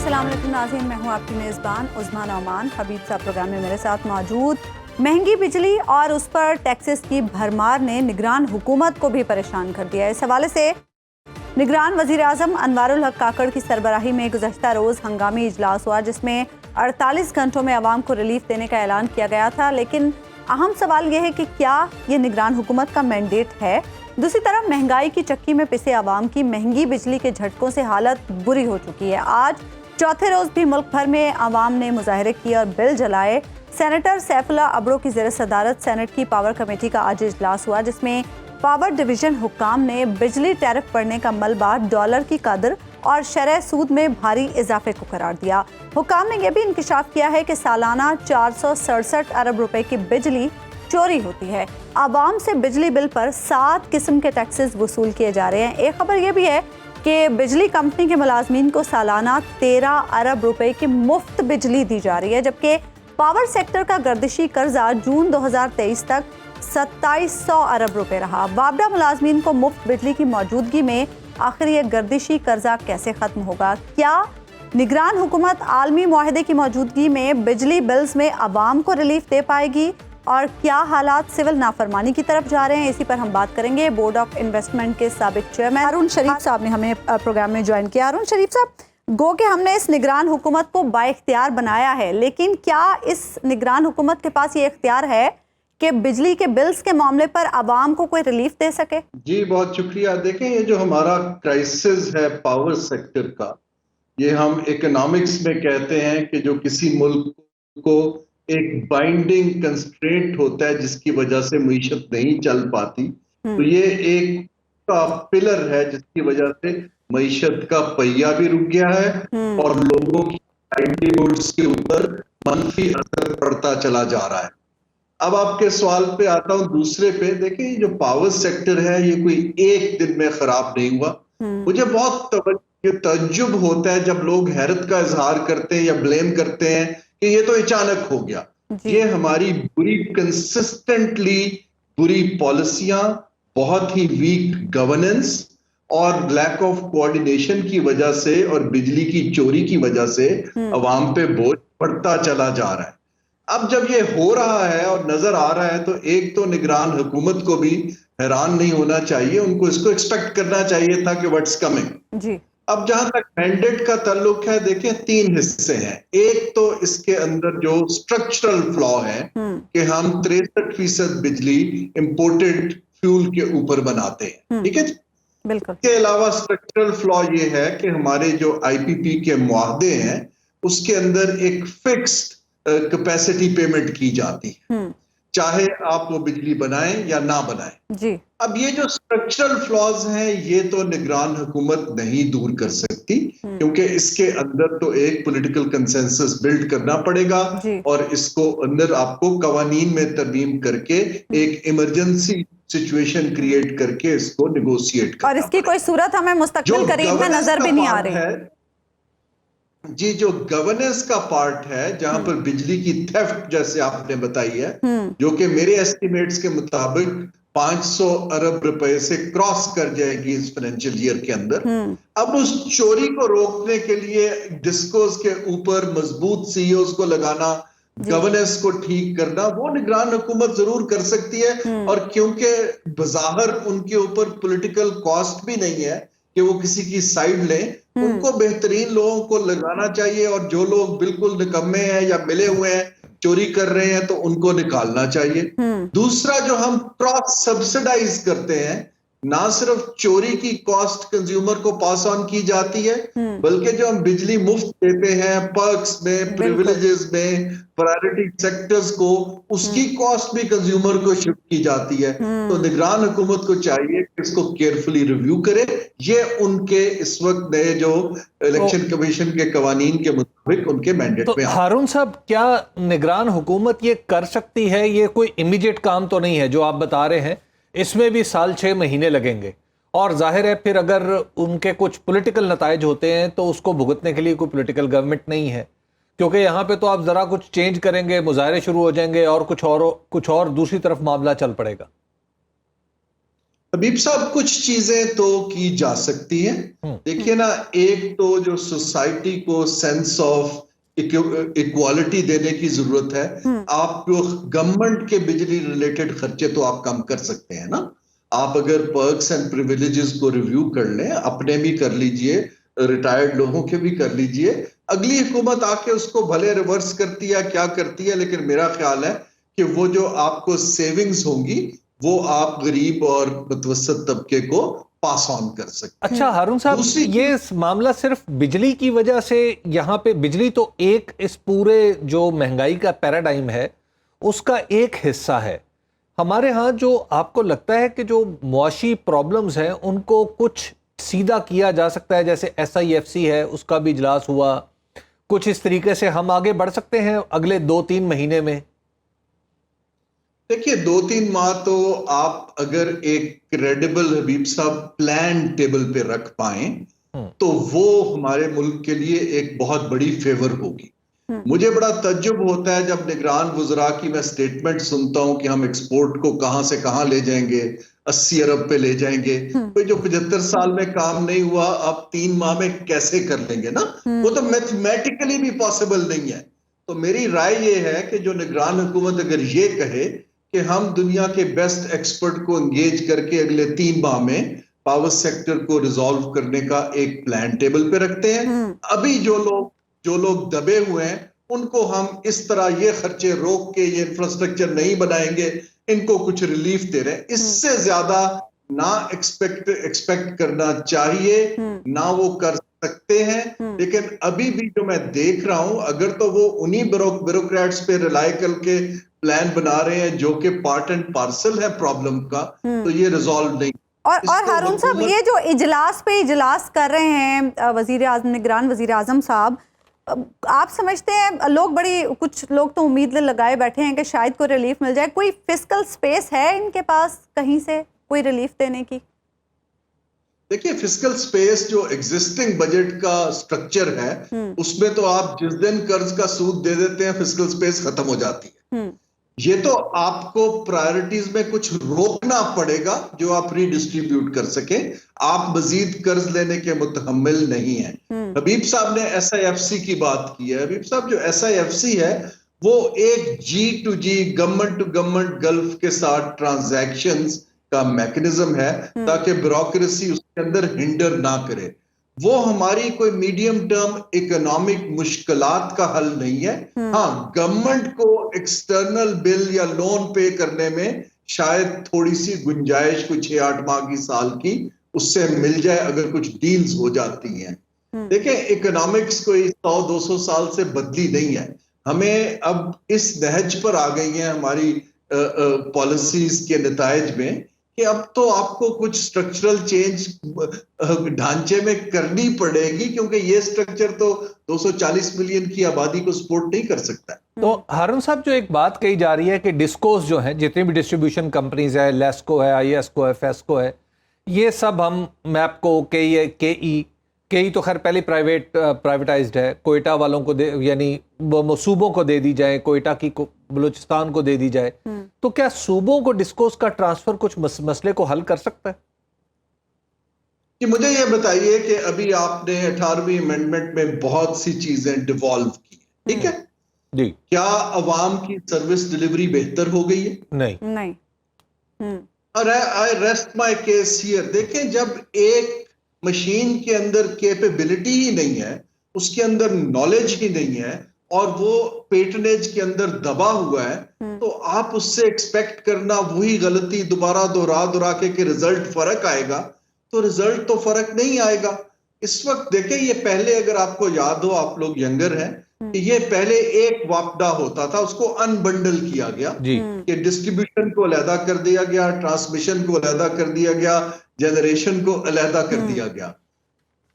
السلام علیکم ناظرین، میں ہوں آپ کی میزبان عظمیٰ نعمان۔ حبیب صاحب پروگرام میں میرے ساتھ موجود۔ مہنگی بجلی اور اس پر ٹیکسز کی بھرمار نے نگران حکومت کو بھی پریشان کر دیا ہے۔ اس حوالے سے نگران وزیر اعظم انوار الحق کاکڑ کی سربراہی میں گزشتہ روز ہنگامی اجلاس ہوا، جس میں 48 گھنٹوں میں عوام کو ریلیف دینے کا اعلان کیا گیا تھا، لیکن اہم سوال یہ ہے کہ کیا یہ نگران حکومت کا مینڈیٹ ہے؟ دوسری طرف مہنگائی کی چکی میں پسے عوام کی مہنگی بجلی کے جھٹکوں سے حالت بری ہو چکی ہے۔ آج چوتھے روز بھی ملک بھر میں عوام نے مظاہرے کیے اور بل جلائے۔ سینیٹر سیف اللہ ابرو کی زیر صدارت سینٹ کی پاور کمیٹی کا آج اجلاس ہوا، جس میں پاور ڈویژن حکام نے بجلی ٹیرف بڑھنے کا ملبہ ڈالر کی قدر اور شرح سود میں بھاری اضافے کو قرار دیا۔ حکام نے یہ بھی انکشاف کیا ہے کہ سالانہ 467 ارب روپے کی بجلی چوری ہوتی ہے۔ عوام سے بجلی بل پر 7 قسم کے ٹیکسز وصول کیے جا رہے ہیں۔ ایک خبر یہ بھی ہے کہ بجلی کمپنی کے ملازمین کو سالانہ 13 ارب روپے کی مفت بجلی دی جا رہی ہے، جبکہ پاور سیکٹر کا گردشی قرضہ جون 2023 تک 2700 ارب روپے رہا۔ وابڈہ ملازمین کو مفت بجلی کی موجودگی میں آخر یہ گردشی قرضہ کیسے ختم ہوگا؟ کیا نگران حکومت عالمی معاہدے کی موجودگی میں بجلی بلز میں عوام کو ریلیف دے پائے گی؟ اور کیا حالات سول نافرمانی کی طرف جا رہے ہیں؟ اسی پر ہم بات کریں گے۔ بورڈ آف انویسٹمنٹ کے سابق چیئرمین ہارون شریف صاحب نے ہمیں پروگرام میں جوائن کیا۔ ہارون شریف صاحب، گو کہ ہم نے اس نگران حکومت کو با اختیار بنایا ہے، لیکن کیا اس نگران حکومت کے پاس یہ اختیار ہے کہ بجلی کے بلز کے معاملے پر عوام کو کوئی ریلیف دے سکے؟ جی بہت شکریہ۔ دیکھیں، یہ جو ہمارا کرائسس ہے پاور سیکٹر کا، یہ ہم اکنامکس میں کہتے ہیں کہ جو کسی ملک کو ایک بائنڈنگ کنسٹرینٹ ہوتا ہے جس کی وجہ سے معیشت نہیں چل پاتی، تو یہ ایک پلر ہے جس کی وجہ سے معیشت کا پہیہ بھی رک گیا ہے اور لوگوں کی لائیولیہوڈز کے اوپر منفی اثر پڑتا چلا جا رہا ہے۔ اب آپ کے سوال پہ آتا ہوں دوسرے پہ۔ دیکھیں، یہ جو پاور سیکٹر ہے یہ کوئی ایک دن میں خراب نہیں ہوا۔ مجھے بہت تعجب ہوتا ہے جب لوگ حیرت کا اظہار کرتے ہیں یا بلیم کرتے ہیں کہ یہ تو اچانک ہو گیا۔ یہ ہماری بری کنسسٹنٹلی بری پالیسیاں، بہت ہی ویک گورننس اور لیک آف کوآرڈینیشن کی وجہ سے اور بجلی کی چوری کی وجہ سے عوام پہ بوجھ پڑتا چلا جا رہا ہے۔ اب جب یہ ہو رہا ہے اور نظر آ رہا ہے تو ایک تو نگران حکومت کو بھی حیران نہیں ہونا چاہیے، ان کو اس کو ایکسپیکٹ کرنا چاہیے تھا کہ واٹس کمنگ۔ اب جہاں تک مینڈیٹ کا تعلق ہے، دیکھیں 3 حصے ہیں۔ ایک تو اس کے اندر جو سٹرکچرل فلا ہے کہ ہم 63% بجلی امپورٹڈ فیول کے اوپر بناتے ہیں، ٹھیک ہے جی؟ بالکل۔ اس کے علاوہ سٹرکچرل فلا یہ ہے کہ ہمارے جو آئی پی پی کے معاہدے ہیں اس کے اندر ایک فکسڈ کیپیسٹی پیمنٹ کی جاتی ہے، چاہے آپ وہ بجلی بنائیں یا نہ بنائیں جی۔ اب یہ جو سٹرکچرل فلاز ہیں یہ تو نگران حکومت نہیں دور کر سکتی، کیونکہ اس کے اندر تو ایک پولیٹیکل کنسنسس بلڈ کرنا پڑے گا اور اس کو اندر آپ کو قوانین میں ترمیم کر کے ایک ایمرجنسی سچویشن کریٹ کر کے اس کو نیگوشیٹ کرنا، اور اس کی کوئی صورت ہمیں مستقبل قریب میں نظر بھی نہیں آ رہی ہے جی۔ جو گورننس کا پارٹ ہے جہاں پر بجلی کی تھیفٹ جیسے آپ نے بتائی ہے، جو کہ میرے ایسٹیمیٹس کے مطابق 500 ارب روپے سے کراس کر جائے گی اس فائنینشیل ایئر کے اندر۔ اب اس چوری کو روکنے کے لیے ڈسکوز کے اوپر مضبوط سی اوز کو لگانا، گورننس کو ٹھیک کرنا، وہ نگران حکومت ضرور کر سکتی ہے، اور کیونکہ بظاہر ان کے اوپر پولیٹیکل کاسٹ بھی نہیں ہے کہ وہ کسی کی سائیڈ لیں، ان کو بہترین لوگوں کو لگانا چاہیے، اور جو لوگ بالکل نکمے ہیں یا ملے ہوئے ہیں چوری کر رہے ہیں تو ان کو نکالنا چاہیے۔ دوسرا، جو ہم کراس سبسیڈائز کرتے ہیں، نہ صرف چوری کی کاسٹ کنزیومر کو پاس آن کی جاتی ہے، بلکہ جو ہم بجلی مفت دیتے ہیں پرکس میں، پریویلیجز میں، پرائرٹی سیکٹرز کو، اس کی کاسٹ بھی کنزیومر کو شفٹ کی جاتی ہے۔ تو نگران حکومت کو چاہیے کہ اس کو کیئرفلی ریویو کرے۔ یہ ان کے اس وقت نئے جو الیکشن کمیشن کے قوانین کے مطابق ان کے مینڈیٹ میں ہارون صاحب، کیا نگران حکومت یہ کر سکتی ہے؟ یہ کوئی امیڈیٹ کام تو نہیں ہے جو آپ بتا رہے ہیں، اس میں بھی 6 مہینے لگیں گے، اور ظاہر ہے پھر اگر ان کے کچھ پولیٹیکل نتائج ہوتے ہیں تو اس کو بھگتنے کے لیے کوئی پولیٹیکل گورنمنٹ نہیں ہے، کیونکہ یہاں پہ تو آپ ذرا کچھ چینج کریں گے، مظاہرے شروع ہو جائیں گے اور کچھ اور دوسری طرف معاملہ چل پڑے گا۔ حبیب صاحب کچھ چیزیں تو کی جا سکتی ہیں. دیکھیے نا, ایک تو جو سوسائٹی کو سینس آف ایکوالٹی دینے کی ضرورت ہے. آپ جو گورنمنٹ کے بجلی ریلیٹڈ خرچے تو آپ کم کر سکتے ہیں نا. آپ اگر پرکس اینڈ پریویلیجز کو ریویو کر لیں, اپنے بھی کر لیجئے, ریٹائرڈ لوگوں کے بھی کر لیجئے. اگلی حکومت آ کے اس کو بھلے ریورس کرتی ہے, کیا کرتی ہے, لیکن میرا خیال ہے کہ وہ جو آپ کو سیونگز ہوں گی وہ آپ غریب اور متوسط طبقے کو پاس آن کر سکتے. اچھا ہارون صاحب, یہ معاملہ صرف بجلی کی وجہ سے, یہاں پہ بجلی تو ایک اس پورے جو مہنگائی کا پیراڈائم ہے اس کا ایک حصہ ہے. ہمارے ہاں جو آپ کو لگتا ہے کہ جو معاشی پرابلمز ہیں ان کو کچھ سیدھا کیا جا سکتا ہے, جیسے SIFC ہے اس کا بھی اجلاس ہوا, کچھ اس طریقے سے ہم آگے بڑھ سکتے ہیں اگلے 2-3 مہینے میں؟ دیکھیے 2-3 ماہ تو آپ اگر ایک کریڈیبل حبیب صاحب پلان ٹیبل پہ رکھ پائیں تو وہ ہمارے ملک کے لیے ایک بہت بڑی فیور ہوگی. مجھے بڑا تعجب ہوتا ہے جب نگران وزراء کی میں سٹیٹمنٹ سنتا ہوں کہ ہم ایکسپورٹ کو کہاں سے کہاں لے جائیں گے, 80 ارب پہ لے جائیں گے. کوئی جو 75 سال میں کام نہیں ہوا اب 3 ماہ میں کیسے کر لیں گے نا, وہ تو میتھمیٹیکلی بھی پاسبل نہیں ہے. تو میری رائے یہ ہے کہ جو نگران حکومت اگر یہ کہے کہ ہم دنیا کے بیسٹ ایکسپرٹ کو انگیج کر کے اگلے 3 ماہ میں پاور سیکٹر کو ریزالو کرنے کا ایک پلان ٹیبل پہ رکھتے ہیں. ابھی جو لوگ دبے ہوئے ہیں ان کو ہم اس طرح یہ خرچے روک کے یہ انفراسٹرکچر نہیں بنائیں گے, ان کو کچھ ریلیف دے رہے ہیں. اس سے زیادہ نہ ایکسپیکٹ کرنا چاہیے, نہ وہ کر سکتے ہیں. لیکن ابھی بھی جو میں دیکھ رہا ہوں, اگر تو وہ انہی بیوروکریٹس پہ ریلائی کر کے پلان بنا رہے ہیں جو کہ پارٹ اینڈ پارسل ہے پرابلم کا, تو یہ ریزالو نہیں. اور ہارون صاحب, یہ جو اجلاس پہ اجلاس کر رہے ہیں وزیر اعظم, نگران وزیر اعظم صاحب, آپ سمجھتے ہیں کچھ لوگ تو امید لگائے بیٹھے ہیں کہ شاید کوئی ریلیف مل جائے؟ کوئی فسکل سپیس ہے ان کے پاس کہیں سے کوئی ریلیف دینے کی؟ دیکھیے فسکل سپیس جو ایگزسٹنگ بجٹ کا سٹرکچر ہے اس میں تو آپ جس دن قرض کا سود دے دیتے ہیں فسکل سپیس ختم ہو جاتی ہے. یہ تو آپ کو پرائرٹیز میں کچھ روکنا پڑے گا جو آپ ری ڈسٹریبیوٹ کر سکیں. آپ مزید قرض لینے کے متحمل نہیں ہیں. حبیب صاحب نے SIFC کی بات کی ہے. حبیب صاحب جو SIFC ہے وہ ایک G2G government to government golf کے ساتھ ٹرانزیکشنز کا میکنزم ہے تاکہ بیوروکریسی اس کے اندر ہنڈر نہ کرے. وہ ہماری کوئی میڈیم ٹرم اکنامک مشکلات کا حل نہیں ہے. ہاں گورنمنٹ کو ایکسٹرنل بل یا لون پے کرنے میں شاید تھوڑی سی گنجائش کچھ 6-8 ماہ کی سال کی اس سے مل جائے اگر کچھ ڈیلز ہو جاتی ہیں. دیکھیں اکنامکس کوئی 100-200 سال سے بدلی نہیں ہے. ہمیں اب اس نہج پر آ گئی ہیں ہماری پالیسیز کے نتائج میں کہ اب تو آپ کو کچھ سٹرکچرل چینج ڈھانچے میں کرنی پڑے گی کیونکہ یہ سٹرکچر تو 240 ملین کی آبادی کو سپورٹ نہیں کر سکتا. تو ہارون صاحب جو ایک بات کہی جا رہی ہے کہ ڈسکوز جو ہیں جتنی بھی ڈسٹریبیوشن کمپنیز ہے, لیسکو ہے, IESCO ہے, FESCO ہے, یہ سب ہم میپکو, KE تو خیر پہلے پرائیویٹائزڈ ہے, کوئٹہ والوں کو یعنی صوبوں کو دے دی جائے, کوئٹہ کی بلوچستان کو دے دی جائے, تو کیا صوبوں کو ڈسکوز کا ٹرانسفر کچھ مسئلے کو حل کر سکتا ہے؟ کہ مجھے یہ بتائیے کہ ابھی آپ نے 18ویں امینڈمنٹ میں بہت سی چیزیں ڈیوالو کی, ٹھیک ہے جی, کیا عوام کی سروس ڈیلیوری بہتر ہو گئی ہے؟ نہیں. I rest my case here. دیکھیں جب ایک مشین کے اندر کیپیبلٹی ہی نہیں ہے, اس کے اندر نالج ہی نہیں ہے اور وہ پیٹنیج کے اندر دبا ہوا ہے, تو آپ اس سے ایکسپیکٹ کرنا وہی غلطی دوبارہ دہرا کے کہ رزلٹ فرق آئے گا, تو رزلٹ تو فرق نہیں آئے گا. اس وقت دیکھیں یہ پہلے اگر آپ کو یاد ہو, آپ لوگ ینگر ہیں, کہ یہ پہلے ایک واپڈا ہوتا تھا, اس کو انبنڈل کیا گیا کہ ڈسٹریبیوشن کو علیحدہ کر دیا گیا, ٹرانسمیشن کو علیحدہ کر دیا گیا, جنریشن کو علیحدہ کر دیا گیا.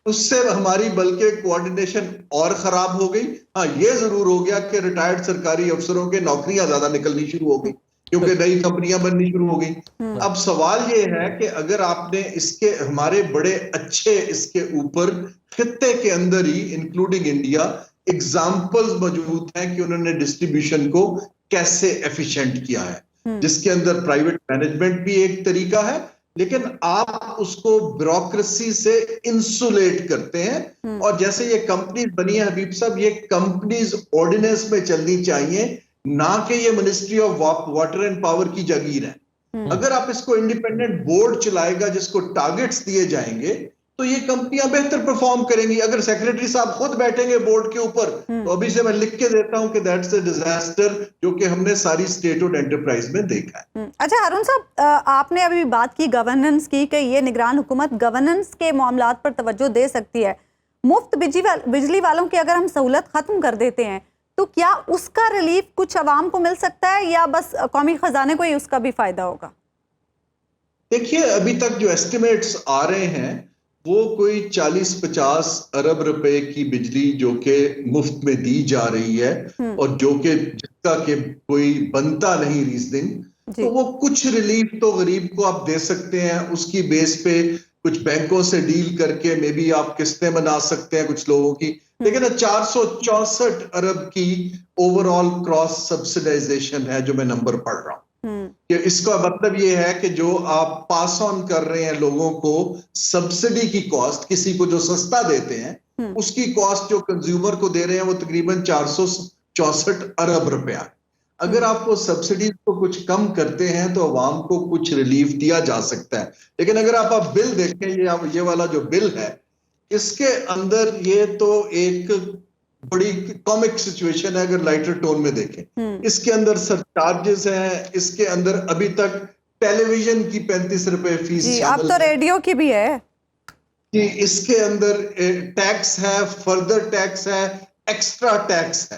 اس سے ہماری بلکہ کوارڈینیشن اور خراب ہو گئی. ہاں یہ ضرور ہو گیا کہ ریٹائرڈ سرکاری افسروں کے نوکریاں زیادہ نکلنی شروع ہو گئی کیونکہ نئی کمپنیاں بننی شروع ہو گئی. اب سوال یہ ہے کہ اگر آپ نے اس کے ہمارے بڑے اچھے اس کے اوپر خطے کے اندر ہی انکلوڈنگ انڈیا ایگزامپلز موجود ہیں کہ انہوں نے ڈسٹریبیوشن کو کیسے ایفیشینٹ کیا ہے, جس کے اندر پرائیویٹ مینجمنٹ بھی ایک طریقہ ہے لیکن آپ اس کو بیوروکریسی سے انسولیٹ کرتے ہیں. اور جیسے یہ کمپنیز بنی ہے حبیب صاحب, یہ کمپنیز آرڈیننس میں چلنی چاہیے, نہ کہ یہ ministry of water and power کی جاگیر ہے. اگر آپ اس کو انڈیپینڈنٹ بورڈ چلائے گا جس کو ٹارگٹس دیے جائیں گے تو یہ کمپنیاں بہتر پرفارم کریں گی. اگر سیکریٹری صاحب خود بیٹھیں گے بورڈ کے اوپر تو ابھی سے میں لکھ کے دیتا ہوں کہ دیٹس اے ڈیزاسٹر, جو کہ ہم نے ساری اسٹیٹ اور انٹرپرائز میں دیکھا ہے. اچھا ہارون صاحب, آپ نے ابھی بات کی گورننس کی کہ یہ نگران حکومت گورننس کے معاملات پر توجہ دے سکتی ہے. مفت بجلی والوں کی اگر ہم سہولت ختم کر دیتے ہیں تو کیا اس کا ریلیف کچھ عوام کو مل سکتا ہے یا بس قومی خزانے کو ہی اس کا بھی فائدہ ہوگا؟ دیکھیے ابھی تک جو ایسٹیمیٹس آ رہے ہیں وہ کوئی 40-50 ارب روپے کی بجلی جو کہ مفت میں دی جا رہی ہے اور جو کہ جس کا کہ کوئی بنتا نہیں ریزننگ, تو وہ کچھ ریلیف تو غریب کو آپ دے سکتے ہیں. اس کی بیس پہ کچھ بینکوں سے ڈیل کر کے میں بھی آپ قسطیں بنا سکتے ہیں کچھ لوگوں کی. لیکن 464 ارب کی اوور آل کراس سبسیڈائزیشن ہے جو میں نمبر پڑھ رہا ہوں. کہ اس کا مطلب یہ ہے کہ جو آپ پاس آن کر رہے ہیں لوگوں کو سبسڈی کی کاسٹ, کسی کو جو سستا دیتے ہیں اس کی کاسٹ جو کنزیومر کو دے رہے ہیں وہ تقریباً 464 ارب روپیہ. اگر آپ وہ سبسڈیز کو کچھ کم کرتے ہیں تو عوام کو کچھ ریلیف دیا جا سکتا ہے. لیکن اگر آپ بل دیکھیں, یہ والا جو بل ہے اس کے اندر یہ تو ایک بڑی کامک سچویشن ہے اگر لائٹر ٹون میں دیکھیں. اس کے اندر سرچارجز ہیں, اس کے اندر ابھی تک ٹیلی ویژن کی 35 روپے فیس اب تو ریڈیو کی بھی ہے جی, اس کے اندر ٹیکس ہے, فردر ٹیکس ہے, ایکسٹرا ٹیکس ہے.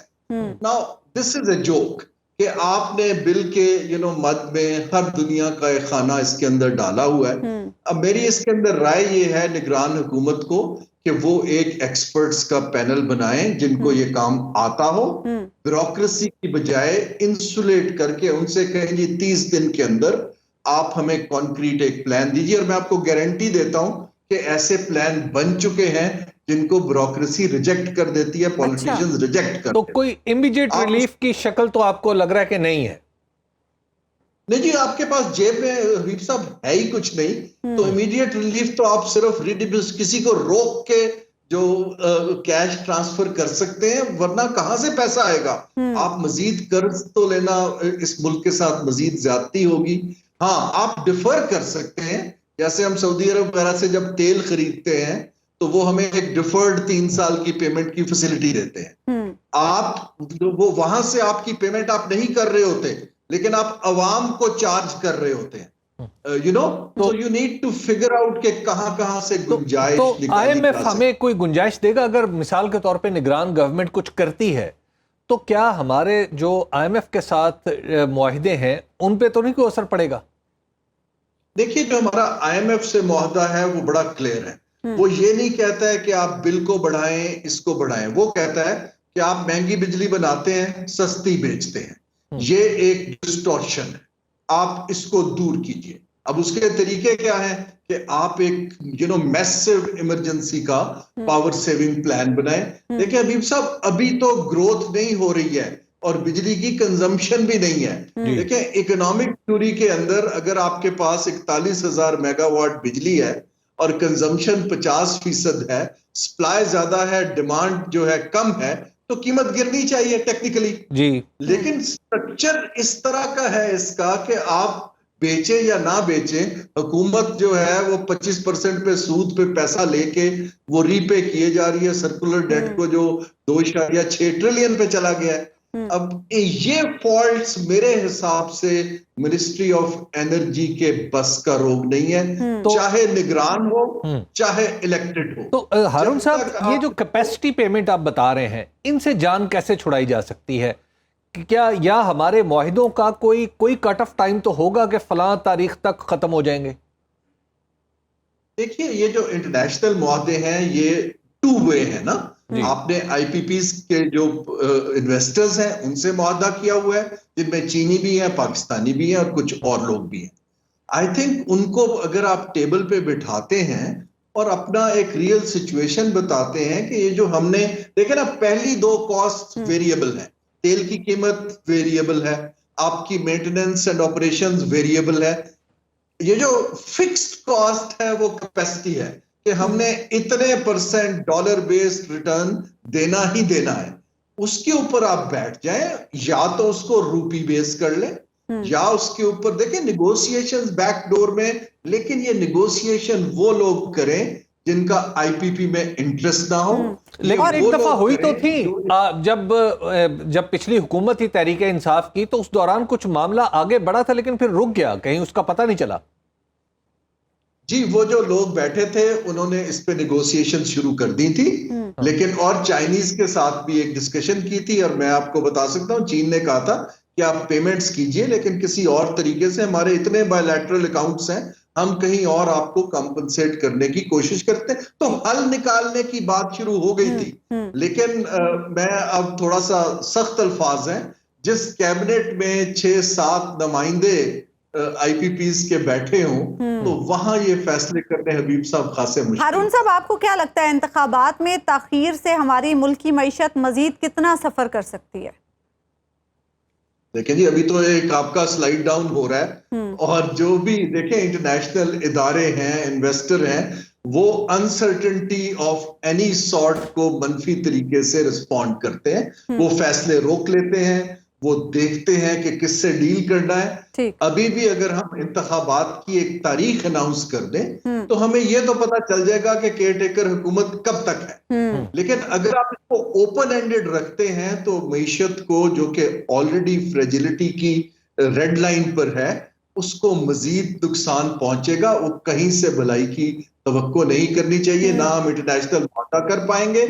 Now this is a joke کہ آپ نے بل کے مد میں ہر دنیا کا ایک خانہ اس کے اندر ڈالا ہوا ہے. اب میری اس کے اندر رائے یہ ہے نگران حکومت کو کہ وہ ایک ایکسپرٹس کا پینل بنائیں جن کو یہ کام آتا ہو, بیوروکریسی کی بجائے انسولیٹ کر کے ان سے کہیں جی 30 دن کے اندر آپ ہمیں کانکریٹ ایک پلان دیجیے. اور میں آپ کو گارنٹی دیتا ہوں کہ ایسے پلان بن چکے ہیں جن کو بیوروکریسی ریجیکٹ کر دیتی ہے, پولیٹیشنز ریجیکٹ کر تو دیتے ہیں. کوئی امیڈیٹ ریلیف کی شکل تو آپ کو لگ رہا ہے کہ نہیں ہے؟ نہیں جی, آپ کے پاس جیب میں حبیب صاحب ہے ہی کچھ نہیں, تو امیڈیٹ ریلیف تو آپ صرف کسی کو روک کے جو کیش ٹرانسفر کر سکتے ہیں, ورنہ کہاں سے پیسہ آئے گا؟ آپ مزید قرض تو لینا اس ملک کے ساتھ مزید زیادتی ہوگی. ہاں آپ ڈیفر کر سکتے ہیں, جیسے ہم سعودی عرب وغیرہ سے جب تیل خریدتے ہیں تو وہ ہمیں ایک ڈیفرڈ 3 سال کی پیمنٹ کی فیسلٹی دیتے ہیں. آپ وہ وہاں سے آپ کی پیمنٹ آپ نہیں کر رہے ہوتے لیکن آپ عوام کو چارج کر رہے ہوتے ہیں. so you need to figure out کہ کہاں سے گنجائش تو نکالی جا IMF ہمیں کوئی گنجائش دے گا؟ اگر مثال کے طور پہ نگران گورنمنٹ کچھ کرتی ہے تو کیا ہمارے جو IMF کے ساتھ معاہدے ہیں ان پہ تو نہیں کوئی اثر پڑے گا؟ دیکھیے جو ہمارا IMF سے معاہدہ ہے وہ بڑا کلیئر ہے. وہ یہ نہیں کہتا ہے کہ آپ بل کو بڑھائیں, اس کو بڑھائیں. وہ کہتا ہے کہ آپ مہنگی بجلی بناتے ہیں, سستی بیچتے ہیں. یہ ایک ڈسٹورشن ہے, آپ اس کو دور کیجئے. اب اس کے طریقے کیا ہیں کہ آپ ایک میسو ایمرجنسی کا پاور سیونگ پلان بنائیں. دیکھیں حبیب صاحب ابھی تو گروتھ نہیں ہو رہی ہے اور بجلی کی کنزمپشن بھی نہیں ہے. دیکھیں اکنامک تھیوری کے اندر اگر آپ کے پاس 41,000 میگا واٹ بجلی ہے اور کنزمپشن 50% ہے, سپلائی زیادہ ہے, ڈیمانڈ جو ہے کم ہے, تو قیمت گرنی چاہیے ٹیکنیکلی. جی لیکن سٹرکچر اس طرح کا ہے اس کا کہ آپ بیچیں یا نہ بیچیں, حکومت جو ہے وہ 25% پہ سود پہ پیسہ لے کے وہ ری پے کیے جا رہی ہے سرکولر ڈیٹ کو جو 2.6 ٹریلین پہ چلا گیا ہے. اب یہ فالٹس میرے حساب سے منسٹری آف انرجی کے بس کا روگ نہیں ہے, چاہے نگران ہو چاہے الیکٹڈ ہو. تو ہارون صاحب یہ جو کیپیسٹی پیمنٹ آپ بتا رہے ہیں ان سے جان کیسے چھڑائی جا سکتی ہے؟ کیا یا ہمارے معاہدوں کا کوئی کٹ آف ٹائم تو ہوگا کہ فلاں تاریخ تک ختم ہو جائیں گے؟ دیکھیے یہ جو انٹرنیشنل معاہدے ہیں یہ 2 وے ہے نا. آپ نے آئی پی پیز کے جو انویسٹرز ہیں ان سے معاہدہ کیا ہوا ہے جن میں چینی بھی ہیں, پاکستانی بھی ہیں اور کچھ اور لوگ بھی ہیں. آئی تھنک ان کو اگر آپ ٹیبل پہ بٹھاتے ہیں اور اپنا ایک ریئل سچویشن بتاتے ہیں کہ یہ جو ہم نے دیکھیں نا, پہلی 2 کاسٹ ویریبل ہیں, تیل کی قیمت ویریبل ہے, آپ کی مینٹیننس اینڈ آپریشنز ویریبل ہے. یہ جو فکسڈ کاسٹ ہے وہ کیپیسٹی ہے کہ ہم نے اتنے % ڈالر بیسڈ ریٹرن دینا ہی دینا ہے، اس کے اوپر آپ بیٹھ جائیں، یا تو اس کو روپی بیس کر لیں یا اس کے اوپر دیکھیں نیگوسیشن بیک ڈور میں، لیکن یہ نیگوسیشن وہ لوگ کریں جن کا آئی پی پی میں انٹرسٹ نہ ہو. لیکن ایک دفعہ ہوئی تو تھی جب پچھلی حکومت تھی تحریک انصاف کی، تو اس دوران کچھ معاملہ آگے بڑھا تھا لیکن پھر رک گیا، کہیں اس کا پتہ نہیں چلا. جی وہ جو لوگ بیٹھے تھے انہوں نے اس پہ نیگوسیشن شروع کر دی تھی، لیکن اور چائنیز کے ساتھ بھی ایک ڈسکشن کی تھی، اور میں آپ کو بتا سکتا ہوں چین نے کہا تھا کہ آپ پیمنٹس کیجئے لیکن کسی اور طریقے سے، ہمارے اتنے بائیلیٹرل اکاؤنٹس ہیں، ہم کہیں اور آپ کو کمپنسیٹ کرنے کی کوشش کرتے ہیں. تو حل نکالنے کی بات شروع ہو گئی تھی. لیکن میں اب تھوڑا سا سخت الفاظ ہیں، جس کیبنٹ میں 6-7 نمائندے آئی پی پیز کے بیٹھے ہوں تو وہاں یہ فیصلے کرنے حبیب صاحب خاصے مشکل. ہارون صاحب آپ کو کیا لگتا ہے انتخابات میں تاخیر سے ہماری ملک کی معیشت مزید کتنا سفر کر سکتی ہے؟ دیکھیں جی ابھی تو ایک آپ کا سلائیڈ ڈاؤن ہو رہا ہے، اور جو بھی دیکھیں انٹرنیشنل ادارے ہیں، انویسٹر ہیں، وہ انسرٹنٹی آف اینی سارٹ کو منفی طریقے سے رسپونڈ کرتے ہیں، وہ فیصلے روک لیتے ہیں، وہ دیکھتے ہیں کہ کس سے ڈیل کرنا ہے. ابھی بھی اگر ہم انتخابات کی ایک تاریخ اناؤنس کر دیں تو ہمیں یہ تو پتا چل جائے گا کہ کیئر ٹیکر حکومت کب تک ہے. لیکن اگر آپ اس کو اوپن اینڈڈ رکھتے ہیں تو معیشت کو، جو کہ آلریڈی فریجلٹی کی ریڈ لائن پر ہے، اس کو مزید نقصان پہنچے گا. وہ کہیں سے بھلائی کی توقع نہیں کرنی چاہیے. نہ ہم انٹرنیشنل معاہدہ کر پائیں گے،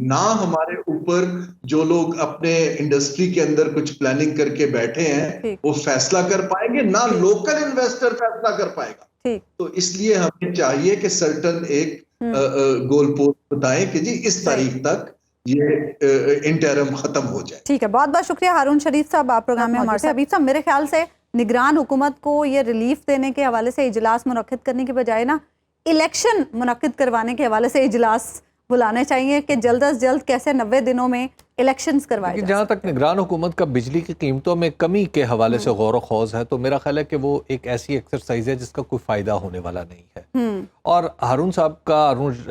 نہ ہمارے اوپر جو لوگ اپنے انڈسٹری کے اندر کچھ پلاننگ کر کے بیٹھے ہیں وہ فیصلہ کر پائیں گے، نہ لوکل انویسٹر فیصلہ کر پائے گا. تو اس لیے ہمیں چاہیے کہ سرٹن ایک گول پوسٹ بتائیں کہ جی اس تاریخ تک یہ انٹرم ختم ہو جائے. ٹھیک ہے، بہت بہت شکریہ ہارون شریف صاحب، آپ پروگرام میں ہمارے ساتھ. حبیب صاحب میرے خیال سے نگران حکومت کو یہ ریلیف دینے کے حوالے سے اجلاس منعقد کرنے کے بجائے نا الیکشن منعقد کروانے کے حوالے سے اجلاس بلانے چاہیے کہ جلد از جلد کیسے 90 دنوں میں الیکشنز کروائے جائیں. جہاں تک نگران حکومت کا بجلی کی قیمتوں میں کمی کے حوالے سے غور و خوض ہے، تو میرا خیال ہے کہ وہ ایک ایسی ایکسرسائز ہے جس کا کوئی فائدہ ہونے والا نہیں ہے. اور ہارون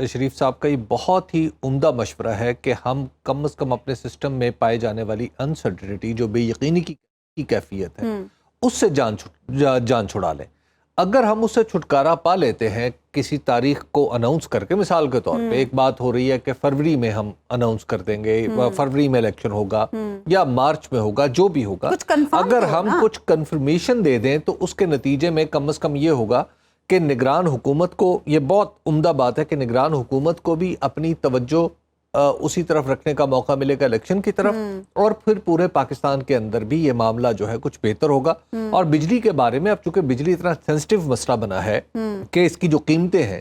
شریف صاحب کا یہ بہت ہی عمدہ مشورہ ہے کہ ہم کم از کم اپنے سسٹم میں پائے جانے والی انسرٹنٹی، جو بے یقینی کی کیفیت ہے، اس سے جان چھڑا لیں. اگر ہم اس سے چھٹکارا پا لیتے ہیں کسی تاریخ کو اناؤنس کر کے، مثال کے طور پہ ایک بات ہو رہی ہے کہ فروری میں ہم اناؤنس کر دیں گے، فروری میں الیکشن ہوگا یا مارچ میں ہوگا، جو بھی ہوگا، اگر ہم کچھ کنفرمیشن دے دیں تو اس کے نتیجے میں کم از کم یہ ہوگا کہ نگران حکومت کو، یہ بہت عمدہ بات ہے کہ نگران حکومت کو بھی اپنی توجہ اسی طرف رکھنے کا موقع ملے گا، الیکشن کی طرف، اور پھر پورے پاکستان کے اندر بھی یہ معاملہ جو ہے کچھ بہتر ہوگا. اور بجلی کے بارے میں اب چونکہ بجلی اتنا سینسٹیو مسئلہ بنا ہے کہ اس کی جو قیمتیں ہیں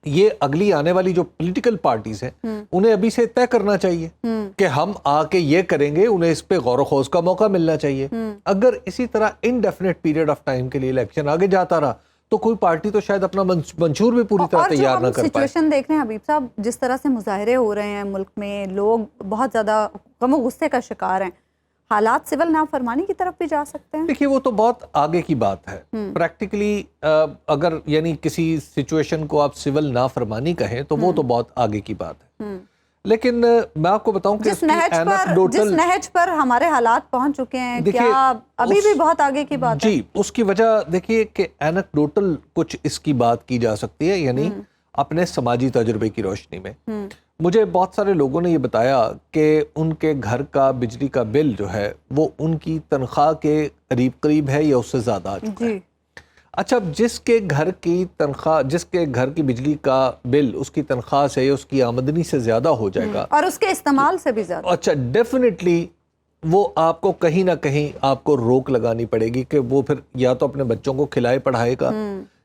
یہ اگلی آنے والی جو پولیٹیکل پارٹیز ہیں انہیں ابھی سے طے کرنا چاہیے کہ ہم آ کے یہ کریں گے، انہیں اس پہ غور و خوض کا موقع ملنا چاہیے. اگر اسی طرح انڈیفینٹ پیریڈ آف ٹائم کے لیے الیکشن آگے جاتا رہا تو کوئی پارٹی تو شاید اپنا منشور بھی پوری طرح تیار نہ کر پائے. سچویشن دیکھ رہے ہیں حبیب صاحب، جس طرح سے مظاہرے ہو رہے ہیں ملک میں، لوگ بہت زیادہ غم و غصے کا شکار ہیں، حالات سول نافرمانی کی طرف بھی جا سکتے ہیں. دیکھیے وہ تو بہت آگے کی بات ہے. پریکٹیکلی اگر یعنی کسی سچویشن کو آپ سول نافرمانی کہیں تو وہ تو بہت آگے کی بات ہے. لیکن میں آپ کو بتاؤں کہ جس نہج پر ہمارے حالات پہنچ چکے ہیں، کیا ابھی بھی بہت آگے کی بات ہے؟ جی، اس کی وجہ دیکھیے کہ اینیکڈوٹل کچھ اس کی بات کی جا سکتی ہے، یعنی اپنے سماجی تجربے کی روشنی میں. مجھے بہت سارے لوگوں نے یہ بتایا کہ ان کے گھر کا بجلی کا بل جو ہے وہ ان کی تنخواہ کے قریب ہے یا اس سے زیادہ آ چکا ہے. اچھا، جس کے گھر کی بجلی کا بل اس کی تنخواہ سے یا اس کی آمدنی سے زیادہ ہو جائے گا اور اس کے استعمال سے بھی زیادہ، اچھا ڈیفینیٹلی وہ آپ کو کہیں نہ کہیں آپ کو روک لگانی پڑے گی کہ وہ پھر یا تو اپنے بچوں کو کھلائے پڑھائے گا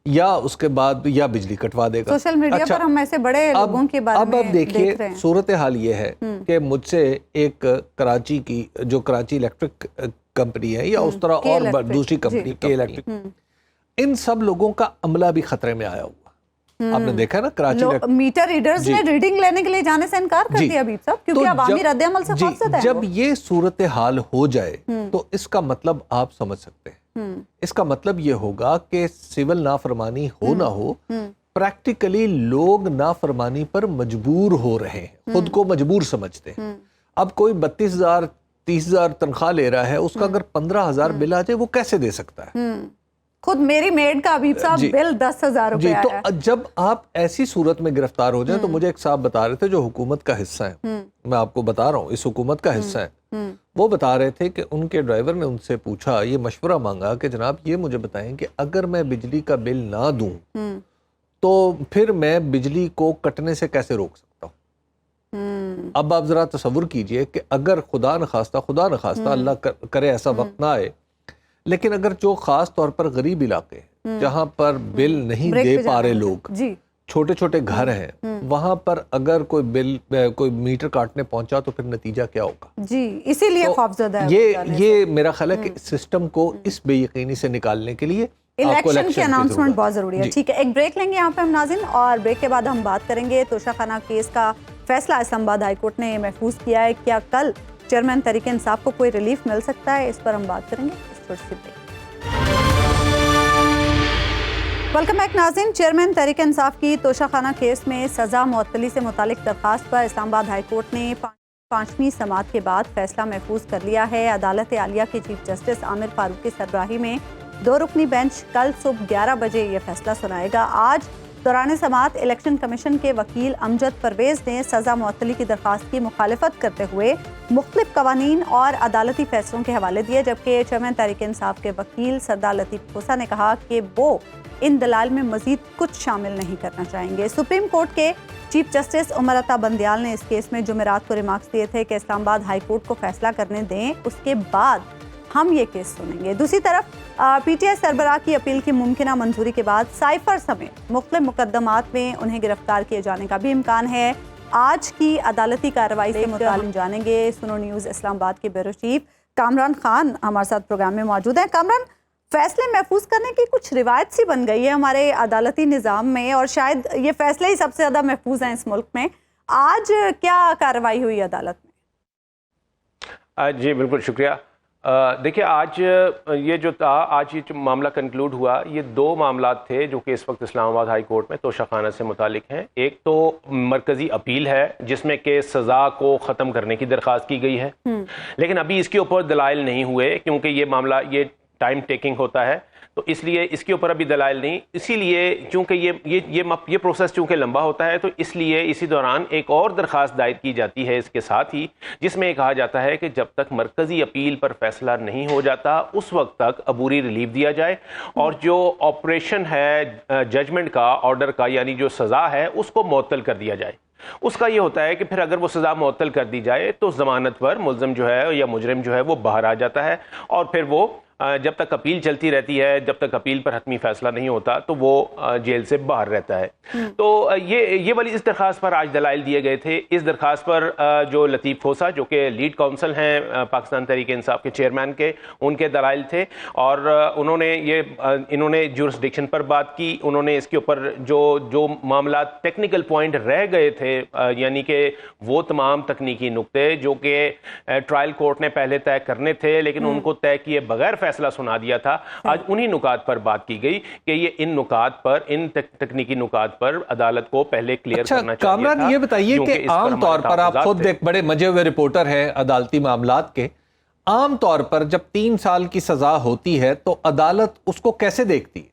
یا اس کے بعد یا بجلی کٹوا دے گا. سوشل میڈیا پر ہم ایسے بڑے لوگوں کے بارے میں اب دیکھیے صورتحال یہ ہے کہ مجھ سے ایک کراچی کی جو کراچی الیکٹرک کمپنی ہے یا اس طرح اور دوسری کمپنی کے الیکٹرک، ان سب لوگوں کا عملہ بھی خطرے میں آیا ہوا. آپ نے دیکھا نا کراچی میٹر ریڈرز نے ریڈنگ لینے کے لیے جانے سے انکار کر دیا حبیب صاحب، کیونکہ عوامی رد عمل سے خوفزدہ ہیں. جب یہ صورتحال ہو جائے تو اس کا مطلب آپ سمجھ سکتے ہیں اس کا مطلب یہ ہوگا کہ سول نافرمانی ہو نہ ہو، پریکٹیکلی لوگ نافرمانی پر مجبور ہو رہے ہیں، خود کو مجبور سمجھتے ہیں۔ اب کوئی 32,000 30,000 تنخواہ لے رہا ہے، اس کا اگر 15,000 بل آ جائے وہ کیسے دے سکتا ہے؟ خود میری میڈ کا ابھی صاحب بل 10,000 روپے آیا ہے۔ تو جب آپ ایسی صورت میں گرفتار ہو جائیں، تو مجھے ایک صاحب بتا رہے تھے جو حکومت کا حصہ ہیں، میں آپ کو بتا رہا ہوں اس حکومت کا حصہ ہے، وہ بتا رہے تھے کہ ان کے ڈرائیور نے ان سے پوچھا، یہ مشورہ مانگا کہ جناب یہ مجھے بتائیں کہ اگر میں بجلی کا بل نہ دوں تو پھر میں بجلی کو کٹنے سے کیسے روک سکتا ہوں؟ اب آپ ذرا تصور کیجئے کہ اگر خدا نخواستہ اللہ کرے ایسا وقت نہ آئے، لیکن اگر جو خاص طور پر غریب علاقے ہیں جہاں پر بل نہیں دے پا رہے لوگ، چھوٹے چھوٹے گھر ہیں، وہاں پر اگر کوئی میٹر کاٹنے پہنچا تو پھر نتیجہ کیا ہوگا؟ جی اسی لیے خوفزدہ ہے یہ میرا خیال ہے کہ سسٹم کو اس بے یقینی سے نکالنے کے لیے الیکشن کی اناؤنسمنٹ بہت ضروری ہے۔ ٹھیک ہے، ایک بریک لیں گے یہاں پہ ہم ناظرین، اور بریک کے بعد ہم بات کریں گے توشہ خانہ کیس کا فیصلہ اسلام آباد ہائی کورٹ نے محفوظ کیا ہے، کیا کل چیئرمین تحریک انصاف کو کوئی ریلیف مل سکتا ہے؟ اس پر ہم بات کریں گے اس چھوٹی سی بریک۔ ویلکم بیک ناظرین، چیئرمین تحریک انصاف کی توشہ خانہ کیس میں سزا معطلی سے متعلق درخواست پر اسلام آباد ہائی کورٹ نے 5ویں سماعت کے بعد فیصلہ محفوظ کر لیا ہے۔ عدالت عالیہ کے چیف جسٹس عامر فاروق کی سربراہی میں 2 رکنی بینچ کل صبح 11 بجے یہ فیصلہ سنائے گا۔ آج دوران سماعت الیکشن کمیشن کے وکیل امجد پرویز نے سزا معطلی کی درخواست کی مخالفت کرتے ہوئے مختلف قوانین اور عدالتی فیصلوں کے حوالے دیے، جبکہ چیئرمین تحریک انصاف کے وکیل سردار لطیف کھوسہ نے کہا کہ وہ ان دلائل میں مزید کچھ شامل نہیں کرنا چاہیں گے۔ سپریم کورٹ کے چیف جسٹس عمر عطا بندیال نے اس کیس میں جمعرات کو ریمارکس دیے تھے کہ اسلام آباد ہائی کورٹ کو فیصلہ کرنے دیں، اس کے بعد ہم یہ کیس سنیں گے۔ دوسری طرف پی ٹی آئی سربراہ کی اپیل کی ممکنہ منظوری کے بعد سائفر سمیت مختلف مقدمات میں انہیں گرفتار کیے جانے کا بھی امکان ہے۔ آج کی عدالتی کارروائی سے متعلق جانیں گے۔ سنو نیوز اسلام آباد کے بیورو چیف کامران خان ہمارے ساتھ پروگرام میں موجود ہیں۔ کامران، فیصلے محفوظ کرنے کی کچھ روایت سی بن گئی ہے ہمارے عدالتی نظام میں، اور شاید یہ فیصلے ہی سب سے زیادہ محفوظ ہیں اس ملک میں۔ آج کیا کارروائی ہوئی عدالت میں؟ جی بالکل شکریہ۔ دیکھیں آج یہ جو معاملہ کنکلوڈ ہوا، یہ 2 معاملات تھے جو کہ اس وقت اسلام آباد ہائی کورٹ میں توشہ خانہ سے متعلق ہیں۔ ایک تو مرکزی اپیل ہے جس میں کہ سزا کو ختم کرنے کی درخواست کی گئی ہے، لیکن ابھی اس کے اوپر دلائل نہیں ہوئے کیونکہ یہ معاملہ یہ ٹائم ٹیکنگ ہوتا ہے، تو اس لیے اس کے اوپر ابھی دلائل نہیں۔ اسی لیے چونکہ یہ پروسیس چونکہ لمبا ہوتا ہے، تو اس لیے اسی دوران ایک اور درخواست دائر کی جاتی ہے اس کے ساتھ ہی، جس میں کہا جاتا ہے کہ جب تک مرکزی اپیل پر فیصلہ نہیں ہو جاتا اس وقت تک عبوری ریلیف دیا جائے، اور جو آپریشن ہے ججمنٹ کا، آرڈر کا، یعنی جو سزا ہے اس کو معطل کر دیا جائے۔ اس کا یہ ہوتا ہے کہ پھر اگر وہ سزا معطل کر دی جائے تو ضمانت پر ملزم جو ہے یا مجرم جو ہے وہ باہر آ جاتا ہے، اور پھر وہ جب تک اپیل چلتی رہتی ہے، جب تک اپیل پر حتمی فیصلہ نہیں ہوتا تو وہ جیل سے باہر رہتا ہے۔ تو یہ والی اس درخواست پر آج دلائل دیے گئے تھے۔ اس درخواست پر جو لطیف کھوسہ جو کہ لیڈ کونسل ہیں پاکستان تحریک انصاف کے چیئرمین کے، ان کے دلائل تھے، اور انہوں نے جورسڈکشن پر بات کی۔ انہوں نے اس کے اوپر جو معاملات ٹیکنیکل پوائنٹ رہ گئے تھے، یعنی کہ وہ تمام تکنیکی نقطے جو کہ ٹرائل کورٹ نے پہلے طے کرنے تھے لیکن ان کو طے کیے بغیر فیصلہ سنا دیا تھا، آج انہی نکات پر بات کی گئی کہ یہ ان تکنیکی نکات پر عدالت کو پہلے کلیئر کرنا چاہیے تھا۔ کامران یہ بتائیے کہ عام طور پر آپ خود ایک بڑے مجے ہوئے رپورٹر ہیں عدالتی معاملات کے، عام طور پر جب 3 سال کی سزا ہوتی ہے تو عدالت اس کو کیسے دیکھتی ہے؟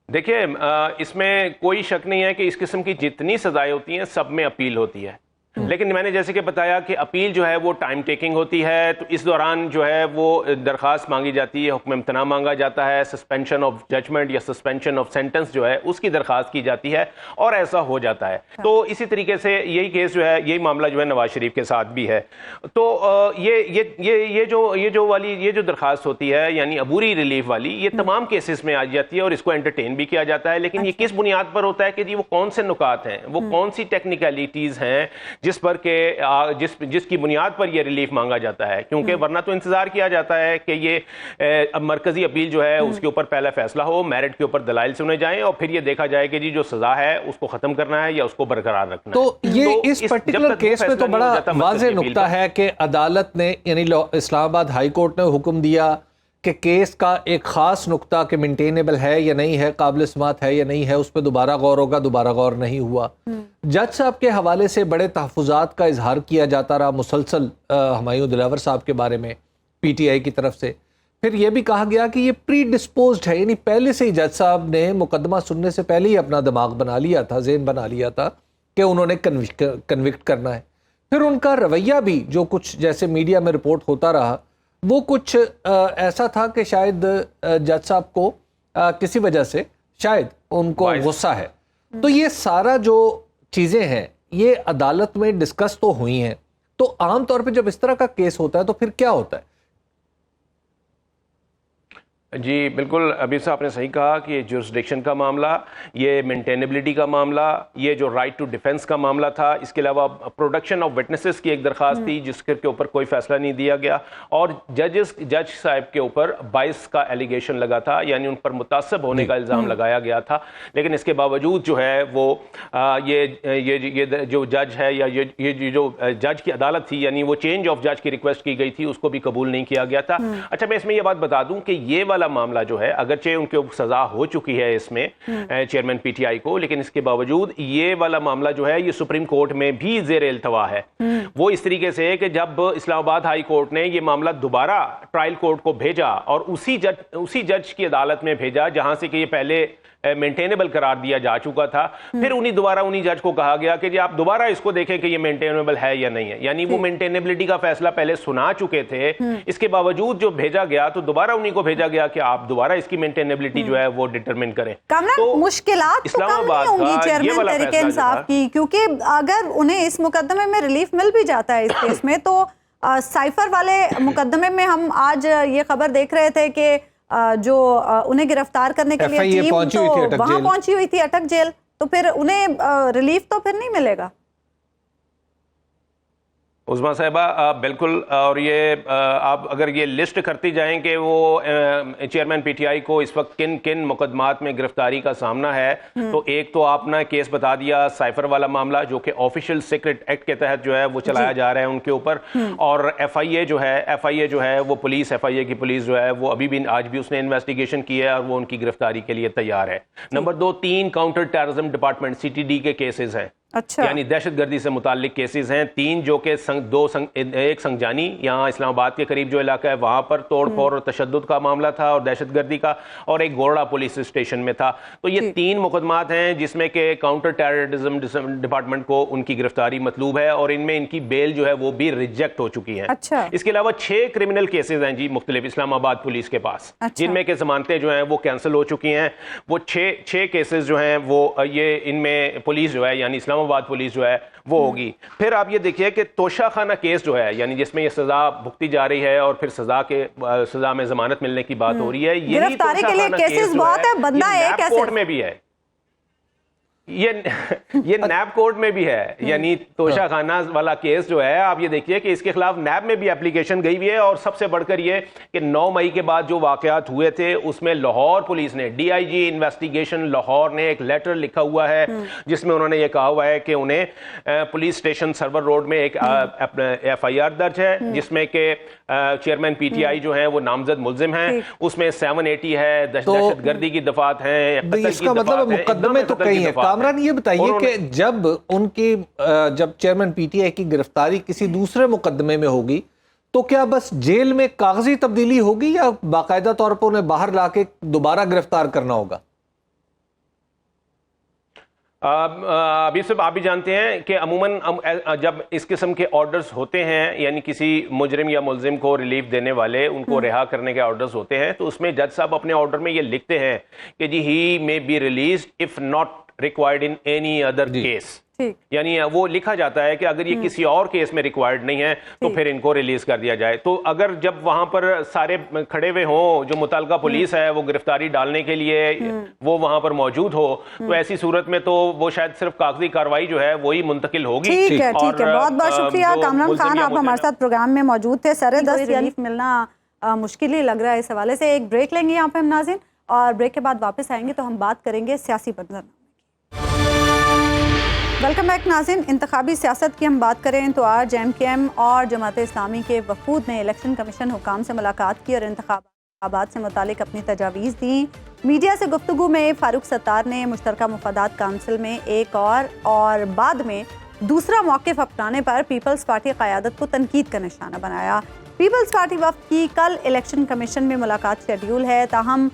دیکھیں اس میں کوئی شک نہیں ہے کہ اس قسم کی جتنی سزائیں ہوتی ہیں سب میں اپیل ہوتی ہے، لیکن میں نے جیسے کہ بتایا کہ اپیل جو ہے وہ ٹائم ٹیکنگ ہوتی ہے، تو اس دوران جو ہے وہ درخواست مانگی جاتی ہے، حکم امتناع مانگا جاتا ہے، سسپینشن آف ججمنٹ یا سسپینشن آف سینٹنس جو ہے اس کی درخواست کی جاتی ہے، اور ایسا ہو جاتا ہے۔ تو اسی طریقے سے یہی کیس جو ہے، یہی معاملہ جو ہے نواز شریف کے ساتھ بھی ہے۔ تو یہ جو درخواست ہوتی ہے یعنی عبوری ریلیف والی، یہ تمام کیسز میں آ جاتی ہے اور اس کو انٹرٹین بھی کیا جاتا ہے، لیکن یہ کس بنیاد پر ہوتا ہے کہ جی وہ کون سے نکات ہیں، وہ کون سی ٹیکنیکلٹیز ہیں جس پر کہ جس کی بنیاد پر یہ ریلیف مانگا جاتا ہے، کیونکہ ورنہ تو انتظار کیا جاتا ہے کہ یہ مرکزی اپیل جو ہے اس کے اوپر پہلا فیصلہ ہو، میرٹ کے اوپر دلائل سنے جائیں اور پھر یہ دیکھا جائے کہ جی جو سزا ہے اس کو ختم کرنا ہے یا اس کو برقرار رکھنا ہے۔ تو یہ اس پرٹیکولر کیس میں تو بڑا واضح نقطہ ہے کہ عدالت نے یعنی اسلام آباد ہائی کورٹ نے حکم دیا کہ کیس کا ایک خاص نقطہ کہ مینٹینیبل ہے یا نہیں ہے، قابل سماعت ہے یا نہیں ہے، اس پہ دوبارہ غور ہوگا، دوبارہ غور نہیں ہوا۔ جج صاحب کے حوالے سے بڑے تحفظات کا اظہار کیا جاتا رہا مسلسل ہمایوں دلاور صاحب کے بارے میں پی ٹی آئی کی طرف سے، پھر یہ بھی کہا گیا کہ یہ پری ڈسپوزڈ ہے، یعنی پہلے سے ہی جج صاحب نے مقدمہ سننے سے پہلے ہی اپنا دماغ بنا لیا تھا، ذہن بنا لیا تھا کہ انہوں نے کنوکٹ کرنا ہے۔ پھر ان کا رویہ بھی جو کچھ جیسے میڈیا میں رپورٹ ہوتا رہا وہ کچھ ایسا تھا کہ شاید جج صاحب کو کسی وجہ سے شاید ان کو غصہ ہے۔ تو یہ سارا جو چیزیں ہیں یہ عدالت میں ڈسکس تو ہوئی ہیں، تو عام طور پہ جب اس طرح کا کیس ہوتا ہے تو پھر کیا ہوتا ہے؟ جی بالکل، ابھی صاحب نے صحیح کہا کہ یہ جورسڈکشن کا معاملہ، یہ مینٹینیبلٹی کا معاملہ، یہ جو رائٹ ٹو ڈیفنس کا معاملہ تھا، اس کے علاوہ پروڈکشن آف وٹنسز کی ایک درخواست تھی جس کے اوپر کوئی فیصلہ نہیں دیا گیا، اور جج صاحب کے اوپر 22 کا ایلیگیشن لگا تھا، یعنی ان پر متعصب ہونے کا الزام لگایا گیا تھا، لیکن اس کے باوجود جو ہے وہ یہ جو جج ہے یا یہ جو جج کی عدالت تھی، یعنی وہ چینج آف جج کی ریکویسٹ کی گئی تھی، اس کو بھی قبول نہیں کیا گیا تھا۔ اچھا میں اس میں یہ بات بتا دوں کہ یہ والا معاملہ جو ہے اگرچہ ان کے سزا ہو چکی ہے اس میں چیئرمین پی ٹی آئی کو، لیکن اس کے باوجود یہ والا معاملہ جو ہے یہ سپریم کورٹ میں بھی زیر التوا ہے۔ وہ اس طریقے سے کہ جب اسلام آباد ہائی کورٹ نے یہ معاملہ دوبارہ ٹرائل کورٹ کو بھیجا اور اسی جج کی عدالت میں بھیجا جہاں سے کہ یہ پہلے مینٹینیبل قرار دیا جا چکا تھا، پھر دوبارہ انہی جج کو کہا گیا کہ جی آپ دوبارہ اس کو دیکھیں کہ یہ مینٹینیبل ہے یا نہیں ہے، یعنی وہ مینٹینیبلٹی کا فیصلہ پہلے سنا چکے تھے، اس کے باوجود جو بھیجا گیا تو دوبارہ انہی کو بھیجا گیا کہ آپ دوبارہ اس کی مینٹینیبلٹی جو ہے وہ ڈٹرمن کریں۔ تو مشکلات تو کم نہیں ہوں گی چیئرمین تحریک انصاف کی، کیونکہ اگر انہیں اس مقدمے میں ریلیف مل بھی جاتا ہے اس کیس میں، تو سائفر والے مقدمے میں ہم آج یہ خبر دیکھ رہے تھے کہ جو انہیں گرفتار کرنے کے لیے ٹیم تو وہاں پہنچی ہوئی تھی اٹک جیل، تو پھر انہیں ریلیف تو پھر نہیں ملے گا۔ عظمیٰ صاحبہ بالکل، اور یہ آپ اگر یہ لسٹ کرتی جائیں کہ وہ چیئرمین پی ٹی آئی کو اس وقت کن کن مقدمات میں گرفتاری کا سامنا ہے، تو ایک تو آپ نے کیس بتا دیا سائفر والا معاملہ جو کہ آفیشل سیکرٹ ایکٹ کے تحت جو ہے وہ چلایا جا رہا ہے ان کے اوپر، اور ایف آئی اے جو ہے وہ پولیس ایف آئی اے کی پولیس جو ہے وہ ابھی بھی آج بھی اس نے انویسٹیگیشن کی ہے اور وہ ان کی گرفتاری کے لیے تیار ہے۔ Number 2، 3 counter terrorism department C T D کے کیسز ہیں، یعنی دہشت گردی سے متعلق کیسز ہیں 3، جو کہ ایک سنگجانی یہاں اسلام آباد کے قریب جو علاقہ ہے وہاں پر توڑ پھوڑ اور تشدد کا معاملہ تھا اور دہشت گردی کا، اور ایک گورڑا پولیس اسٹیشن میں تھا۔ تو یہ 3 مقدمات ہیں جس میں کہ کاؤنٹر ٹیررزم ڈپارٹمنٹ کو ان کی گرفتاری مطلوب ہے، اور ان میں ان کی بیل جو ہے وہ بھی ریجیکٹ ہو چکی ہے۔ اس کے علاوہ 6 کرمنل کیسز ہیں جی مختلف اسلام آباد پولیس کے پاس، جن میں کہ ضمانتیں جو ہیں وہ کینسل ہو چکی ہیں۔ وہ 6 کیسز جو ہیں وہ یہ ان میں پولیس جو ہے یعنی اسلام آباد پولیس جو ہے وہ ہوگی۔ پھر آپ یہ دیکھیے کہ توشہ خانہ کیس جو ہے یعنی جس میں یہ سزا بھگتی جا رہی ہے اور پھر سزا میں ضمانت ملنے کی بات ہو رہی ہے، گرفتاری کے لیے کیسز بہت ہے، بندہ ایک ایسے کورٹ میں بھی ہے، یہ نیب کورٹ میں بھی ہے، یعنی توشہ خانہ والا کیس جو ہے آپ یہ دیکھیے کہ اس کے خلاف نیب میں بھی اپلیکیشن گئی ہوئی ہے، اور سب سے بڑھ کر یہ کہ 9 مئی کے بعد جو واقعات ہوئے تھے اس میں لاہور پولیس نے D I G investigation Lahore نے ایک لیٹر لکھا ہوا ہے جس میں انہوں نے یہ کہا ہوا ہے کہ انہیں پولیس اسٹیشن سرور روڈ میں ایک ایف آئی آر درج ہے جس میں کہ چیئرمین پی ٹی آئی جو ہیں وہ نامزد ملزم ہیں، اس میں 780 ہے، دہشت گردی کی دفعات ہیں، اس کا مطلب مقدمے تو کئی ہیں۔ کامران یہ بتائیے کہ جب چیئرمین پی ٹی آئی کی گرفتاری کسی دوسرے مقدمے میں ہوگی تو کیا بس جیل میں کاغذی تبدیلی ہوگی یا باقاعدہ طور پر انہیں باہر لا کے دوبارہ گرفتار کرنا ہوگا؟ ابھی صاحب آپ بھی جانتے ہیں کہ عموماً جب اس قسم کے آرڈرز ہوتے ہیں یعنی کسی مجرم یا ملزم کو ریلیف دینے والے ان کو رہا کرنے کے آرڈرز ہوتے ہیں تو اس میں جج صاحب اپنے آرڈر میں یہ لکھتے ہیں کہ جی ہی may be released if not required in any other case. ٹھیک. یعنی وہ لکھا جاتا ہے کہ اگر یہ کسی اور کیس میں ریکوائرڈ نہیں ہے تو پھر ان کو ریلیز کر دیا جائے. تو اگر جب وہاں پر سارے کھڑے ہوئے ہوں جو متعلقہ پولیس ہے وہ گرفتاری ڈالنے کے لیے وہ وہاں پر موجود ہو تو ایسی صورت میں تو وہ شاید صرف کاغذی کارروائی جو ہے وہی منتقل ہوگی. ٹھیک ہے. بہت بہت شکریہ کامران خان, آپ ہمارے ساتھ پروگرام میں موجود تھے. سر دست ریلیف ملنا مشکل ہی لگ رہا ہے. اس حوالے سے ایک بریک لیں گے یہاں پہ ہم ناظرین, اور بریک کے بعد واپس آئیں گے تو ہم بات کریں گے سیاسی منظرنامے. ویلکم بیک ناظرین. انتخابی سیاست کی ہم بات کریں تو آج ایم کیو ایم اور جماعت اسلامی کے وفود نے الیکشن کمیشن حکام سے ملاقات کی اور انتخابات سے متعلق اپنی تجاویز دیں. میڈیا سے گفتگو میں فاروق ستار نے مشترکہ مفادات کونسل میں ایک اور بعد میں دوسرا موقف اپنانے پر پیپلز پارٹی قیادت کو تنقید کا نشانہ بنایا. پیپلز پارٹی وفد کی کل الیکشن کمیشن میں ملاقات شیڈیول ہے, تاہم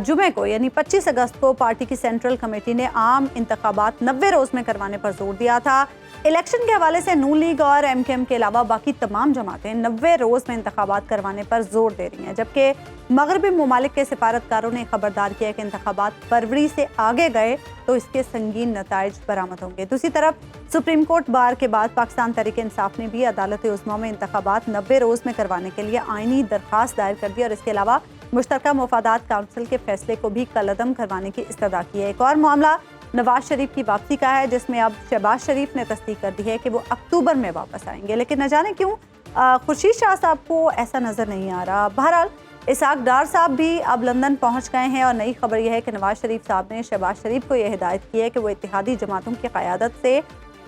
جمعے کو یعنی 25 اگست کو پارٹی کی سینٹرل کمیٹی نے عام انتخابات 90 روز میں کروانے پر زور دیا تھا. الیکشن کے حوالے سے نون لیگ اور ایم کیو ایم کے علاوہ باقی تمام جماعتیں 90 روز میں انتخابات کروانے پر زور دے رہی ہیں, جبکہ مغربی ممالک کے سفارتکاروں نے خبردار کیا کہ انتخابات فروری سے آگے گئے تو اس کے سنگین نتائج برآمد ہوں گے. دوسری طرف سپریم کورٹ بار کے بعد پاکستان تحریک انصاف نے بھی عدالت عظمیٰ میں انتخابات 90 روز میں کروانے کے لیے آئینی درخواست دائر کر دی اور اس کے علاوہ مشترکہ مفادات کونسل کے فیصلے کو بھی کالعدم کروانے کی استدعا کی ہے. ایک اور معاملہ نواز شریف کی واپسی کا ہے, جس میں اب شہباز شریف نے تصدیق کر دی ہے کہ وہ اکتوبر میں واپس آئیں گے, لیکن نہ جانے کیوں خورشید شاہ صاحب کو ایسا نظر نہیں آ رہا. بہرحال اسحاق ڈار صاحب بھی اب لندن پہنچ گئے ہیں اور نئی خبر یہ ہے کہ نواز شریف صاحب نے شہباز شریف کو یہ ہدایت کی ہے کہ وہ اتحادی جماعتوں کی قیادت سے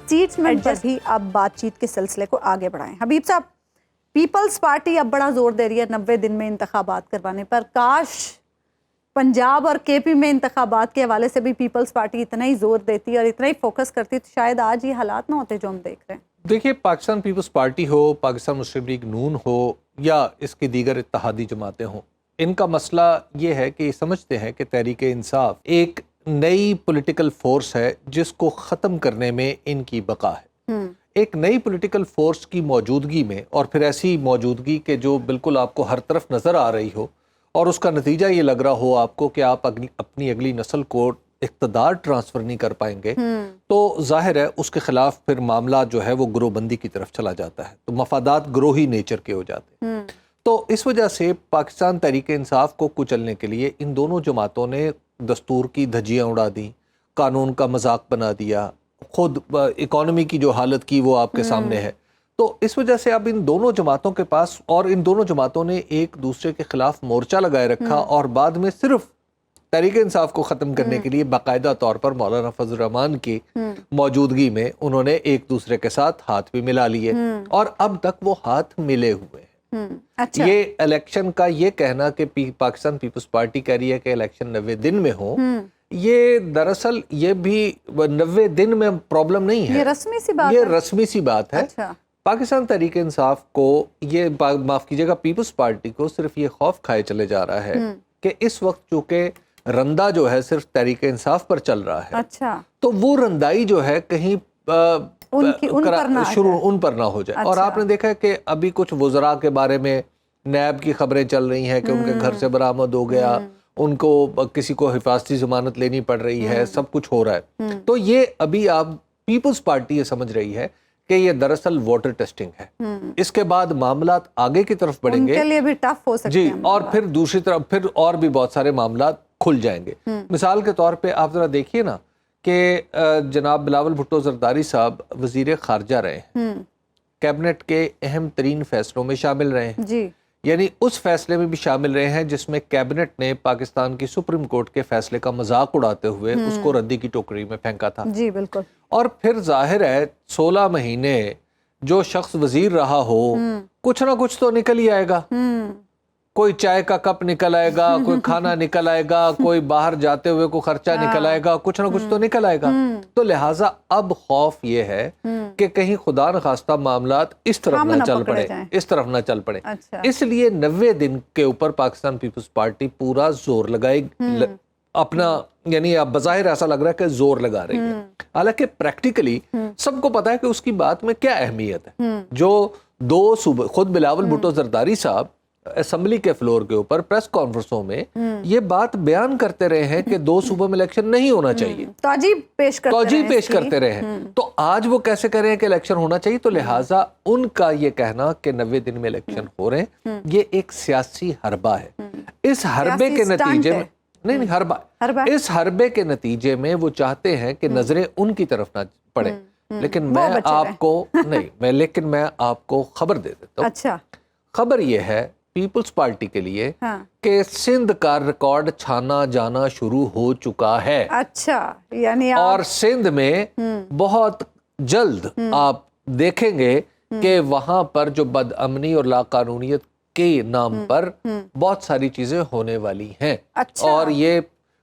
سیٹس میں بھی اب بات چیت کے سلسلے کو آگے بڑھائیں. حبیب صاحب, پیپلز پارٹی اب بڑا زور دے رہی ہے 90 دن میں انتخابات کروانے پر. کاش پنجاب اور کے پی میں انتخابات کے حوالے سے بھی پیپلز پارٹی اتنا ہی زور دیتی اور اتنا ہی فوکس کرتی تو شاید آج یہ حالات نہ ہوتے جو ہم دیکھ رہے ہیں. دیکھیے, پاکستان پیپلز پارٹی ہو, پاکستان مسلم لیگ نون ہو یا اس کی دیگر اتحادی جماعتیں ہوں, ان کا مسئلہ یہ ہے کہ یہ سمجھتے ہیں کہ تحریک انصاف ایک نئی پولیٹیکل فورس ہے جس کو ختم کرنے میں ان کی بقا ہے. ایک نئی پولیٹیکل فورس کی موجودگی میں, اور پھر ایسی موجودگی کہ جو بالکل آپ کو ہر طرف نظر آ رہی ہو اور اس کا نتیجہ یہ لگ رہا ہو آپ کو کہ آپ اپنی اگلی نسل کو اقتدار ٹرانسفر نہیں کر پائیں گے, تو ظاہر ہے اس کے خلاف پھر معاملہ جو ہے وہ گروہ بندی کی طرف چلا جاتا ہے, تو مفادات گروہی نیچر کے ہو جاتے ہیں. تو اس وجہ سے پاکستان تحریک انصاف کو کچلنے کے لیے ان دونوں جماعتوں نے دستور کی دھجیاں اڑا دیں, قانون کا مذاق بنا دیا, خود اکانومی کی جو حالت کی وہ آپ کے سامنے ہے. تو اس وجہ سے اب ان دونوں جماعتوں کے پاس, اور ان دونوں جماعتوں نے ایک دوسرے کے خلاف مورچہ لگائے رکھا اور بعد میں صرف تحریک انصاف کو ختم کرنے کے لیے باقاعدہ طور پر مولانا فضل الرحمان کی موجودگی میں انہوں نے ایک دوسرے کے ساتھ ہاتھ بھی ملا لیے اور اب تک وہ ہاتھ ملے ہوئے ہیں. یہ الیکشن کا یہ کہنا کہ پاکستان پیپلز پارٹی کہہ رہی ہے کہ الیکشن 90 دن میں ہو, یہ دراصل یہ بھی 90 دن میں پرابلم نہیں ہے, یہ رسمی سی بات ہے. یہ رسمی سی بات ہے. پاکستان تحریک انصاف کو یہ, معاف کیجیے گا, پیپلز پارٹی کو صرف یہ خوف کھائے چلے جا رہا ہے کہ اس وقت چونکہ رندہ جو ہے صرف تحریک انصاف پر چل رہا ہے, تو وہ رندائی جو ہے کہیں ان پر نہ ہو جائے. اور آپ نے دیکھا ہے کہ ابھی کچھ وزراء کے بارے میں نیب کی خبریں چل رہی ہیں کہ ان کے گھر سے برآمد ہو گیا, ان کو کسی کو حفاظتی ضمانت لینی پڑ رہی ہے, سب کچھ ہو رہا ہے. تو یہ ابھی آپ پیپلز پارٹی یہ سمجھ رہی ہے کہ یہ دراصل واٹر ٹیسٹنگ ہے. اس کے بعد معاملات آگے کی طرف بڑھیں گے, ان کے لیے بھی ٹف ہو سکتے ہیں, اور پھر دوسری طرف پھر اور بھی بہت سارے معاملات کھل جائیں گے. مثال کے طور پہ آپ ذرا دیکھیے نا کہ جناب بلاول بھٹو زرداری صاحب وزیر خارجہ رہے ہیں, کیبنٹ کے اہم ترین فیصلوں میں شامل رہے ہیں, یعنی اس فیصلے میں بھی شامل رہے ہیں جس میں کیبنٹ نے پاکستان کی سپریم کورٹ کے فیصلے کا مذاق اڑاتے ہوئے اس کو ردی کی ٹوکری میں پھینکا تھا. جی بالکل. اور پھر ظاہر ہے 16 مہینے جو شخص وزیر رہا ہو کچھ نہ کچھ تو نکل ہی آئے گا, کوئی چائے کا کپ نکل آئے گا, کوئی کھانا نکل آئے گا, کوئی باہر جاتے ہوئے کوئی خرچہ نکل آئے گا, کچھ نہ کچھ تو نکل آئے گا. تو لہٰذا اب خوف یہ ہے کہ کہیں خدا نخواستہ معاملات اس طرف نہ چل پڑے, اس طرف نہ چل پڑے. اس لیے 90 دن کے اوپر پاکستان پیپلز پارٹی پورا زور لگائے اپنا, یعنی اب بظاہر ایسا لگ رہا ہے کہ زور لگا رہی ہے, حالانکہ پریکٹیکلی سب کو پتا ہے کہ اس کی بات میں کیا اہمیت ہے. جو 2 صوبے, خود بلاول بھٹو زرداری صاحب اسمبلی کے فلور کے اوپر پریس کانفرنسوں میں یہ بات بیان کرتے رہے ہیں کہ 2 صوبوں میں الیکشن نہیں ہونا چاہیے، توجیہ پیش کرتے رہے ہیں، تو آج وہ کیسے کہہ رہے ہیں کہ الیکشن ہونا چاہیے؟ تو لہٰذا ان کا یہ کہنا کہ 90 دن میں الیکشن ہو رہے ہیں، یہ ایک سیاسی حربہ ہے۔ اس حربے کے نتیجے میں نہیں حربہ، اس حربے کے نتیجے میں وہ چاہتے ہیں کہ نظریں ان کی طرف نہ پڑے، لیکن میں آپ کو خبر دے دیتا ہوں۔ اچھا، خبر یہ ہے پیپلز پارٹی کے لیے کہ سندھ کا ریکارڈ چھانا جانا شروع ہو چکا ہے۔ اچھا، یعنی اور سندھ میں بہت جلد آپ دیکھیں گے کہ وہاں پر جو بد امنی اور لاقانونیت کے نام پر بہت ساری چیزیں ہونے والی ہیں، اور یہ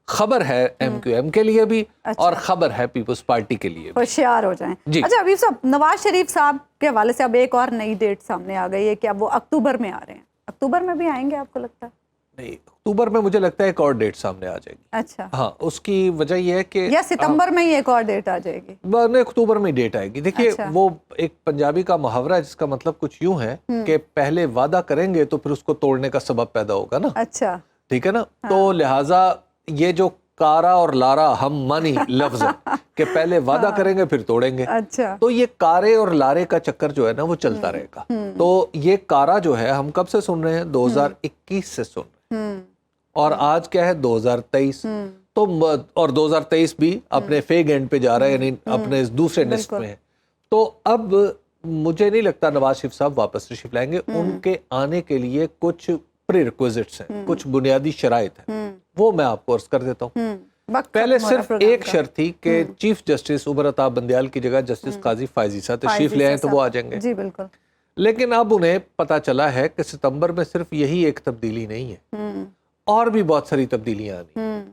خبر ہے ایم کیو ایم کے لیے بھی اور خبر ہے پیپلز پارٹی کے لیے بھی۔ ہوشیار ہو جائیں۔ اچھا حبیب صاحب، نواز شریف صاحب کے حوالے سے اب ایک اور نئی ڈیٹ سامنے آ گئی ہے کہ اب وہ اکتوبر میں آ رہے ہیں۔ اکتوبر میں بھی آئیں گے آپ کو لگتا ہے؟ نہیں، اکتوبر میں مجھے لگتا ہے ایک اور ڈیٹ سامنے آ جائے گی۔ اچھا، ہاں، اس کی وجہ یہ ہے کہ یا ستمبر میں ہی ایک اور ڈیٹ آ جائے گی؟ اکتوبر میں ڈیٹ آئے گی۔ دیکھیے وہ ایک پنجابی کا محاورہ ہے جس کا مطلب کچھ یوں ہے کہ پہلے وعدہ کریں گے تو پھر اس کو توڑنے کا سبب پیدا ہوگا نا۔ اچھا، ٹھیک ہے نا، تو لہٰذا یہ جو کارا اور لارا ہم مانی لفظ ہے کہ پہلے وعدہ کریں گے پھر توڑیں گے، تو یہ کارے اور لارے کا چکر جو ہے نا وہ چلتا رہے گا۔ تو یہ کارا جو ہے ہم کب سے سن رہے ہیں؟ 2021 سے سن رہے ہیں، اور آج کیا ہے 2023، تو اور 2023 بھی اپنے فیگ اینڈ پہ جا رہا ہے، یعنی اپنے دوسرے نصف میں ہے۔ تو اب مجھے نہیں لگتا نواز شریف صاحب واپس تشریف لائیں گے۔ ان کے آنے کے لیے کچھ پری ریکویزٹس ہیں، کچھ بنیادی شرائط ہیں، وہ میں آپ کو عرض کر دیتا ہوں۔ پہلے صرف ایک شرط تھی کہ چیف جسٹس عمر عطا بندیال کی جگہ جسٹس قاضی فائزی صاحب تشریف لے آئیں تو وہ آ جائیں گے۔ جی بالکل۔ لیکن اب انہیں پتا چلا ہے کہ ستمبر میں صرف یہی ایک تبدیلی نہیں ہے، اور بھی بہت ساری تبدیلیاں آنی ہیں۔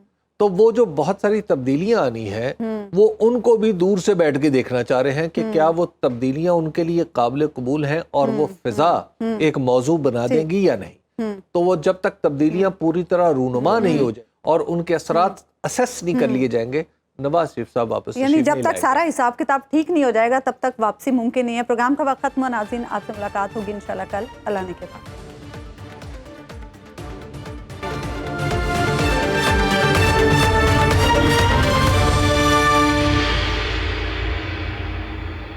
تو وہ جو بہت ساری تبدیلیاں آنی ہیں وہ ان کو بھی دور سے بیٹھ کے دیکھنا چاہ رہے ہیں کہ کیا وہ تبدیلیاں ان کے لیے قابل قبول ہیں اور وہ فضا ایک موضوع بنا دیں گی یا نہیں۔ تو وہ جب تک تبدیلیاں پوری طرح رونما نہیں ہو جائیں اور ان کے اثرات اسیس نہیں کر لیے جائیں گے، نواز شریف صاحب واپس یعنی جب تک سارا حساب کتاب ٹھیک نہیں ہو جائے گا تب تک واپسی ممکن نہیں ہے۔ پروگرام کا وقت ختم ہوا، ناظرین آپ سے ملاقات ہوگی انشاءاللہ کل، اللہ نے کے بعد۔